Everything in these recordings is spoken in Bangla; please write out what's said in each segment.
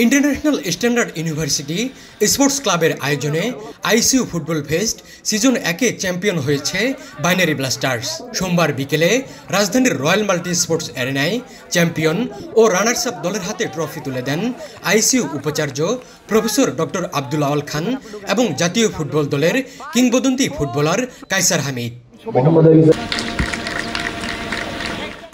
ইন্টারন্যাশনাল স্ট্যান্ডার্ড ইউনিভার্সিটি স্পোর্টস ক্লাবের আয়োজনে আইসিইউ ফুটবল ফেস্ট সিজন 1-এ চ্যাম্পিয়ন হয়েছে বাইনারি ব্লাস্টার্স। সোমবার বিকেলে রাজধানীর রয়্যাল মাল্টি স্পোর্টস অ্যারেনায় চ্যাম্পিয়ন ও রানার্স আপ দলের হাতে ট্রফি তুলে দেন আইসিইউ উপাচার্য প্রফেসর ডক্টর আব্দুল আওয়াল খান এবং জাতীয় ফুটবল দলের কিংবদন্তি footballer Kaiser Hamid.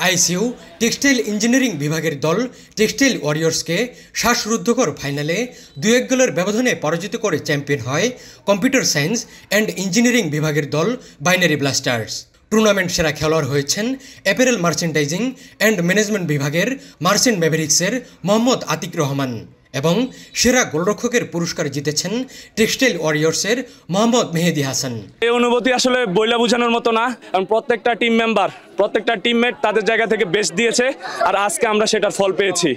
ICU textile engineering বিভাগের দল টেক্সটাইল ওয়ারিয়র্সকে শ্বাসরুদ্ধকর ফাইনালে 2-1 গোলের ব্যবধানে পরাজিত করে চ্যাম্পিয়ন হয় কম্পিউটার সায়েন্স অ্যান্ড ইঞ্জিনিয়ারিং বিভাগের দল বাইনারি ব্লাস্টার্স। টুর্নামেন্ট সেরা খেলোয়াড় হয়েছেন অ্যাপারেল মার্চেন্ডাইজিং অ্যান্ড ম্যানেজমেন্ট বিভাগের মার্চেন্ট ম্যাভেরিক্সের মোহাম্মদ আতিক রহমান এবং সেরা গোলরক্ষকের পুরস্কার জিতেছেন টেক্সটাইল ওয়ারিয়র্সের মোহাম্মদ মেহেদি হাসান। এই অনুভূতি আসলে বইলা বোঝানোর মতো না, কারণ প্রত্যেকটা টিম মেম্বার, প্রত্যেকটা টিমমেট তাদের জায়গা থেকে বেস্ট দিয়েছে, আর আজকে আমরা সেটার ফল পেয়েছি।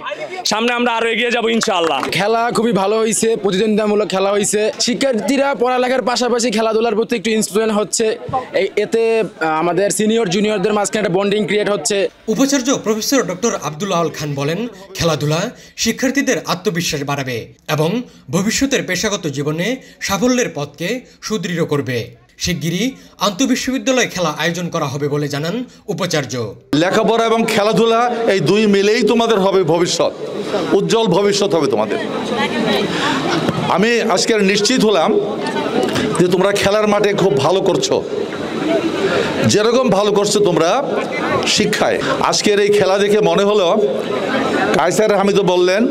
সামনে আমরা আরো এগিয়ে যাব ইনশাআল্লাহ। খেলা খুবই ভালো হয়েছে, প্রতিদ্বন্দ্বিতামূলক খেলা হয়েছে। শিক্ষার্থীরা পড়ালেখার পাশাপাশি খেলাধুলার প্রতি একটু ইন্সপিরেশন হচ্ছে, এতে আমাদের সিনিয়র জুনিয়রদের মাঝখানে একটা বন্ডিং ক্রিয়েট হচ্ছে। উপাচার্য প্রফেসর ডক্টর আব্দুল আওয়াল খান বলেন, খেলাধুলা শিক্ষার্থীদের আত্মবিশ্বাস বাড়াবে এবং ভবিষ্যতের পেশাগত জীবনে সাফল্যের পথকে সুদৃঢ় করবে। শিগগিরই আন্তঃবিশ্ববিদ্যালয় খেলা আয়োজন করা হবে বলে জানান উপাচার্য। লেখাপড়া এবং খেলাধুলা এই দুই মিলেই তোমাদের হবে ভবিষ্যৎ, উজ্জ্বল ভবিষ্যৎ হবে তোমাদের। আমি আজকে নিশ্চিত হলাম যে তোমরা খেলার মাঠে খুব ভালো করছো, যেরকম ভালো করছো তোমরা শিক্ষায়। আজকের এই খেলা দেখে মনে হলো, কায়সার হামিদও বললেন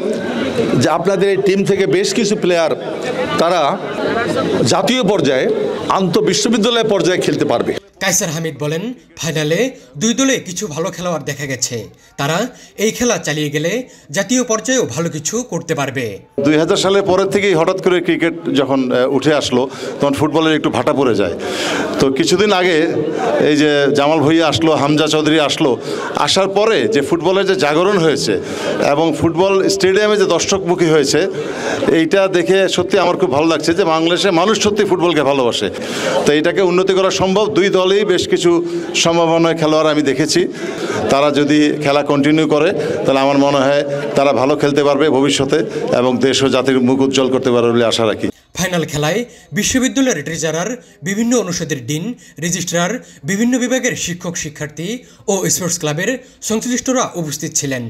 যে আপনাদের এই টিম থেকে বেশ কিছু প্লেয়ার তারা জাতীয় পর্যায়ে আন্তঃবিশ্ববিদ্যালয় পর্যায়ে খেলতে পারবে। কায়সার হামিদ বলেন, ফাইনালে দুই দলে কিছু ভালো খেলোয়াড় দেখা গেছে, তারা এই খেলা চালিয়ে গেলে জাতীয় পর্যায়েও ভালো কিছু করতে পারবে। 2000 সালের পরের থেকেই হঠাৎ করে ক্রিকেট যখন উঠে আসলো তখন ফুটবলের একটু ভাটা পড়ে যায়। তো কিছুদিন আগে এই যে জামাল ভুঁইয়া আসলো, হামজা চৌধুরী আসলো, আসার পরে যে ফুটবলের যে জাগরণ হয়েছে এবং ফুটবল স্টেডিয়ামে যে দর্শকমুখী হয়েছে, এইটা দেখে সত্যি আমার খুব ভালো লাগছে যে বাংলাদেশে মানুষ সত্যি ফুটবলকে ভালোবাসে। তো এইটাকে উন্নতি করা সম্ভব। দুই দলেই বেশ কিছু সম্ভাবনায় খেলোয়াড় আমি দেখেছি, তারা যদি খেলা কন্টিনিউ করে তাহলে আমার মনে হয় তারা ভালো খেলতে পারবে ভবিষ্যতে এবং দেশ ও জাতির মুখ উজ্জ্বল করতে পারবে বলে আশা রাখি। ফাইনাল খেলায় বিশ্ববিদ্যালয়ের ট্রেজারার, বিভিন্ন অনুষদের ডিন, রেজিস্ট্রার, বিভিন্ন বিভাগের শিক্ষক শিক্ষার্থী ও স্পোর্টস ক্লাবের সংশ্লিষ্টরা উপস্থিত ছিলেন।